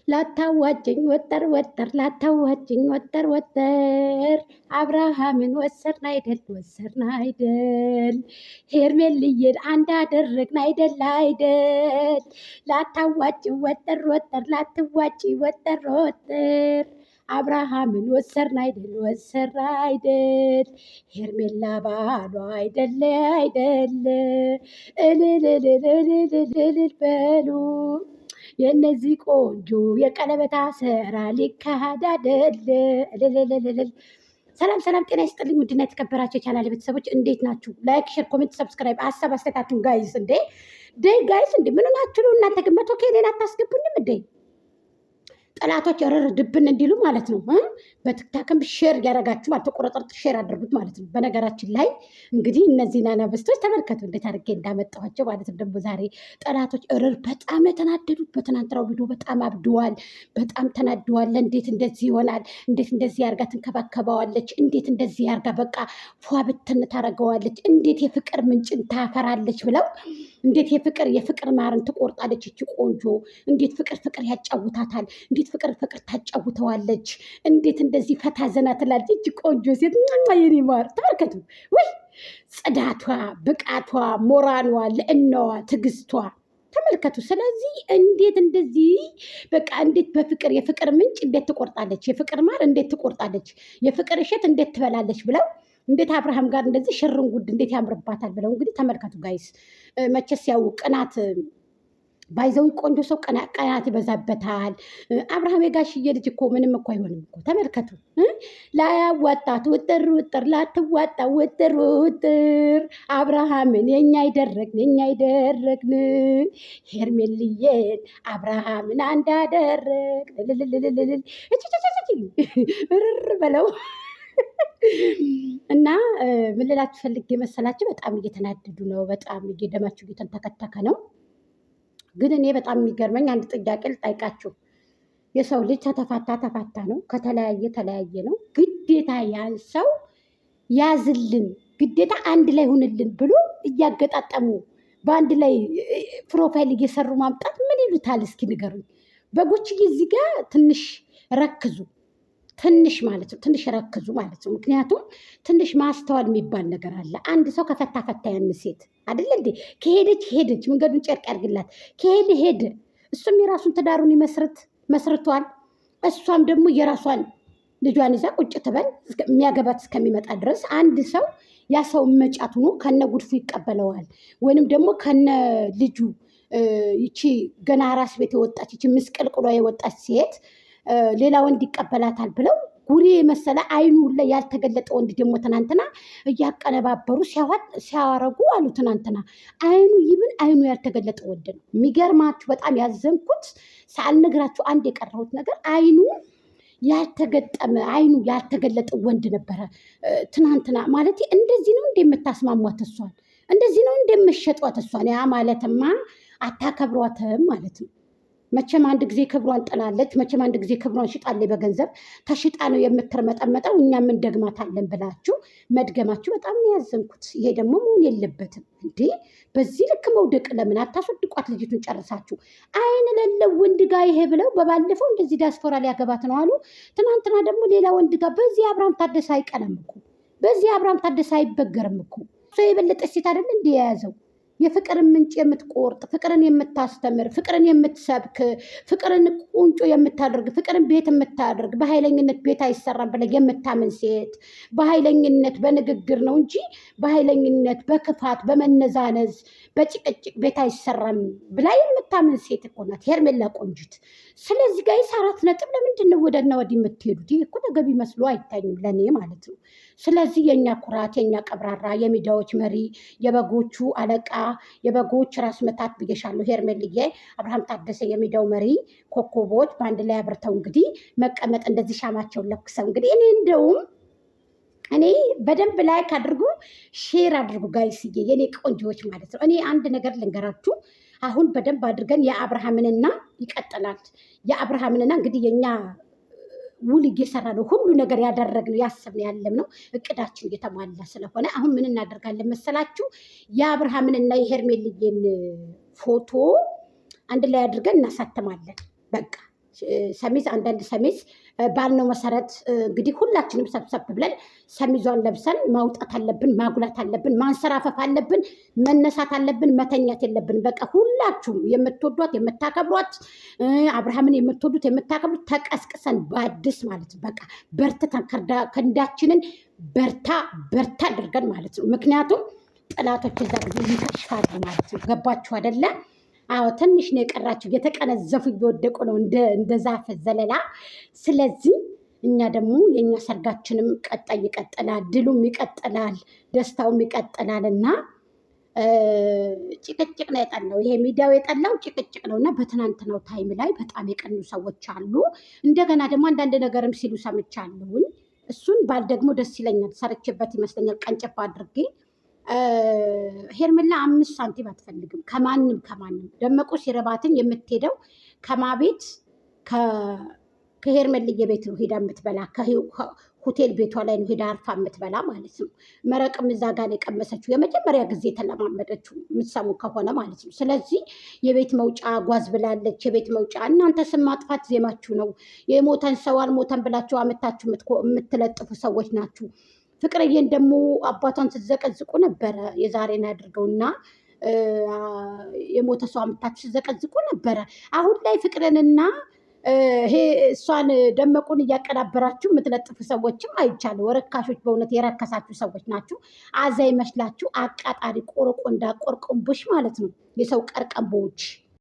ላታዋጭኝ ወጠር ላታዋጭኝ ወጠር አብርሃምን ወሰድን አይደል ሄርሜልዬን አንድ አደረግን አይደል ላታዋጭኝ ወጠር ላትዋጪ ወጠር አብርሃምን ወሰድን አይደል ሄርሜላ ባሏ አይደል እልል በሉ የእነዚህ ቆንጆ የቀለበት አሰራ ሊካሄድ አይደል። ሰላም ጤና ይስጥልኝ። ውድና የተከበራቸው የቻናል ቤተሰቦች እንዴት ናችሁ? ላይክ ሼር ኮሜንት ሰብስክራይብ ሀሳብ አስተያየታችሁን ጋይስ ጋይስ ምን ሆናችሁ ነው እናንተ? ግን መቶ ኬሌን አታስገቡኝም እንዴ? ጠላቶች ረር ድብን እንዲሉ ማለት ነው። በትክታክም ሼር ያደረጋችሁ ማለት ተቆረጠርጥ ሼር አድርጉት ማለት ነው። በነገራችን ላይ እንግዲህ እነዚህን አናብስቶች ተመልከቱ እንዴት አድርጌ እንዳመጣኋቸው ማለት ነው። ደግሞ ዛሬ ጠላቶች ረር በጣም የተናደዱት በትናንትናው ቪዲዮ በጣም አብደዋል፣ በጣም ተናደዋል። እንዴት እንደዚህ ይሆናል? እንዴት እንደዚህ ያርጋ ትንከባከባዋለች? እንዴት እንደዚህ ያርጋ በቃ ፏ ብትን ታደርገዋለች? እንዴት የፍቅር ምንጭን ታፈራለች ብለው እንዴት የፍቅር ማርን ትቆርጣለች? እቺ ቆንጆ እንዴት ፍቅር ያጫውታታል? እንዴት ፍቅር ታጫውተዋለች? እንዴት እንደዚህ ፈታ ዘና ትላለች? እቺ ቆንጆ ሴት የኔ ማር ተመልከቱ። ወይ ጽዳቷ፣ ብቃቷ፣ ሞራሏ፣ ልዕናዋ፣ ትዕግስቷ ተመልከቱ። ስለዚህ እንዴት እንደዚህ በቃ እንዴት የፍቅር ምንጭ እንዴት ትቆርጣለች? የፍቅር ማር እንዴት ትቆርጣለች? የፍቅር እሸት እንዴት ትበላለች ብለው እንዴት አብርሃም ጋር እንደዚህ ሽርን ጉድ እንዴት ያምርባታል ብለው እንግዲህ ተመልከቱ ጋይስ። መቼስ ያው ቅናት ባይዘው ቆንጆ ሰው ቀናት ይበዛበታል። አብርሃም የጋሽዬ ልጅ እኮ ምንም እኮ አይሆንም እኮ ተመልከቱ። ላያዋጣት ውጥር ላትዋጣ ውጥር አብርሃምን የኛ አይደረግን ሄርሜልዬን አብርሃምን አንዳደረግን ርር በለው እና ምን ልላችሁ ፈልጌ መሰላችሁ? በጣም እየተናደዱ ነው። በጣም እየደማችሁ እየተንተከተከ ነው። ግን እኔ በጣም የሚገርመኝ አንድ ጥያቄ ልጠይቃችሁ። የሰው ልጅ ተፋታ ነው፣ ተለያየ ነው። ግዴታ ያን ሰው ያዝልን፣ ግዴታ አንድ ላይ ሁንልን ብሎ እያገጣጠሙ በአንድ ላይ ፕሮፋይል እየሰሩ ማምጣት ምን ይሉታል? እስኪ ንገሩኝ በጎችዬ። እዚህ ጋር ትንሽ ረክዙ፣ ትንሽ ረክዙ ማለት ነው። ምክንያቱም ትንሽ ማስተዋል የሚባል ነገር አለ። አንድ ሰው ከፈታ ያን ሴት አይደለ እንዴ? ከሄደች መንገዱን ጨርቅ ያርግላት። ሄደ እሱም የራሱን ትዳሩን መስርቷል። እሷም ደግሞ የራሷን ልጇን ይዛ ቁጭ ትበል የሚያገባት እስከሚመጣ ድረስ። አንድ ሰው ያ ሰው መጫት ሆኖ ከነ ጉድፉ ይቀበለዋል፣ ወይንም ደግሞ ከነ ልጁ ይቺ ገና ራስ ቤት የወጣች ይቺ ምስቅልቅሏ የወጣች ሴት ሌላ ወንድ ይቀበላታል ብለው ጉሬ መሰለ አይኑ ላይ ያልተገለጠ ወንድ ደግሞ ትናንትና እያቀነባበሩ ሲያወረጉ አሉ። ትናንትና አይኑ ያልተገለጠ ወንድ ነው። የሚገርማችሁ በጣም ያዘንኩት ሳልነግራችሁ አንድ የቀረሁት ነገር አይኑ ያልተገለጠ ወንድ ነበረ ትናንትና። ማለት እንደዚህ ነው እንደምታስማሟት እሷን፣ እንደዚህ ነው እንደምትሸጧት እሷን። ያ ማለትማ አታከብሯትም ማለት ነው። መቼም አንድ ጊዜ ክብሯን ጥላለች። መቼም አንድ ጊዜ ክብሯን ሽጣለች። በገንዘብ ተሽጣ ነው የምትርመጠመጠው። እኛም እንደግማታለን ብላችሁ መድገማችሁ በጣም ነው ያዘንኩት። ይሄ ደግሞ መሆን የለበትም እንዴ! በዚህ ልክ መውደቅ ለምን አታስወድቋት? ልጅቱን ጨርሳችሁ አይን ለለው ወንድ ጋር ይሄ ብለው በባለፈው እንደዚህ ዲያስፖራ ሊያገባት ነው አሉ። ትናንትና ደግሞ ሌላ ወንድ ጋር። በዚህ አብርሃም ታደሰ አይቀናም እኮ፣ በዚህ አብርሃም ታደሰ አይበገርም እኮ። እሱ የበለጠች ሴት አይደል እንዲ የያዘው የፍቅርን ምንጭ የምትቆርጥ፣ ፍቅርን የምታስተምር፣ ፍቅርን የምትሰብክ፣ ፍቅርን ቁንጮ የምታደርግ፣ ፍቅርን ቤት የምታደርግ፣ በኃይለኝነት ቤት አይሰራም ብለህ የምታምን ሴት፣ በኃይለኝነት በንግግር ነው እንጂ በኃይለኝነት በክፋት በመነዛነዝ በጭቅጭቅ ቤት አይሰራም ብላ የምታምን ሴት እኮ ናት ሄርሜላ ቆንጅት። ስለዚህ ጋይስ 4 ነጥብ ለምንድን ነው ወደና ወዲህ የምትሄዱት? ይህ እኮ ተገቢ መስሎ አይታይም ለእኔ ማለት ነው። ስለዚህ የእኛ ኩራት፣ የእኛ ቀብራራ፣ የሚዲያዎች መሪ፣ የበጎቹ አለቃ፣ የበጎች ራስ መታት ብዬሻለሁ ሄርሜልዬ። አብርሃም ታደሰ የሚዲያው መሪ፣ ኮከቦች በአንድ ላይ አብርተው እንግዲህ መቀመጥ እንደዚህ ሻማቸውን ለኩሰው እንግዲህ እኔ በደንብ ላይክ አድርጉ፣ ሼር አድርጉ ጋይስዬ፣ የኔ ቆንጆዎች ማለት ነው። እኔ አንድ ነገር ልንገራችሁ። አሁን በደንብ አድርገን የአብርሃምንና ይቀጥላል የአብርሃምንና እንግዲህ የኛ ውል እየሰራ ነው። ሁሉ ነገር ያደረግነው ያሰብነው ያለምነው እቅዳችን እየተሟላ ስለሆነ አሁን ምን እናደርጋለን መሰላችሁ? የአብርሃምንና የሄርሜልዬን ፎቶ አንድ ላይ አድርገን እናሳተማለን። በቃ ሰሚዝ አንዳንድ ሰሚዝ ባልነው መሰረት እንግዲህ ሁላችንም ሰብሰብ ብለን ሰሚዟን ለብሰን ማውጣት አለብን፣ ማጉላት አለብን፣ ማንሰራፈፍ አለብን፣ መነሳት አለብን፣ መተኛት የለብን። በቃ ሁላችሁም የምትወዷት የምታከብሯት አብርሃምን የምትወዱት የምታከብሩት ተቀስቅሰን በአዲስ ማለት ነው። በቃ በርትተን ክንዳችንን በርታ በርታ አድርገን ማለት ነው። ምክንያቱም ጠላቶች እዛ ጊዜ ይከሽፋሉ ማለት ነው። ገባችሁ አይደለ? አዎ ትንሽ ነው የቀራችሁ። እየተቀነዘፉ እየወደቁ ነው እንደ ዛፍ ዘለላ። ስለዚህ እኛ ደግሞ የእኛ ሰርጋችንም ቀጣይ ይቀጥላል፣ ድሉም ይቀጥላል፣ ደስታውም ይቀጥላል እና ጭቅጭቅ ነው የጠላው። ይሄ ሚዲያው የጠላው ጭቅጭቅ ነው እና በትናንትናው ታይም ላይ በጣም የቀኑ ሰዎች አሉ። እንደገና ደግሞ አንዳንድ ነገርም ሲሉ ሰምቻለሁኝ። እሱን ባል ደግሞ ደስ ይለኛል። ሰርቼበት ይመስለኛል ቀንጨባ አድርጌ ሄርሜላ 5 ሳንቲም አትፈልግም ከማንም። ደመቁ ሲረባትን የምትሄደው ከማቤት ከሄርሜልዬ ቤት ነው ሄዳ የምትበላ። ሆቴል ቤቷ ላይ ነው ሄዳ አርፋ የምትበላ ማለት ነው። መረቅም እዛ ጋር ነው የቀመሰችው። የመጀመሪያ ጊዜ የተለማመደችው የምትሰሙ ከሆነ ማለት ነው። ስለዚህ የቤት መውጫ ጓዝ ብላለች። የቤት መውጫ እናንተ ስም ማጥፋት ዜማችሁ ነው። የሞተን ሰው አልሞተን ብላችሁ አመታችሁ የምትለጥፉ ሰዎች ናችሁ። ፍቅርዬን ደግሞ አባቷን ስትዘቀዝቁ ነበረ። የዛሬን ያድርገውና የሞተ ሰው አመታችሁ ስትዘቀዝቁ ነበረ። አሁን ላይ ፍቅርንና እሷን ደመቁን እያቀናበራችሁ የምትለጥፉ ሰዎችም አይቻሉ። ወረካሾች፣ በእውነት የረከሳችሁ ሰዎች ናችሁ። አዛይ መስላችሁ አቃጣሪ ቆርቆንዳ ቆርቆንቦች ማለት ነው። የሰው ቀርቀንቦዎች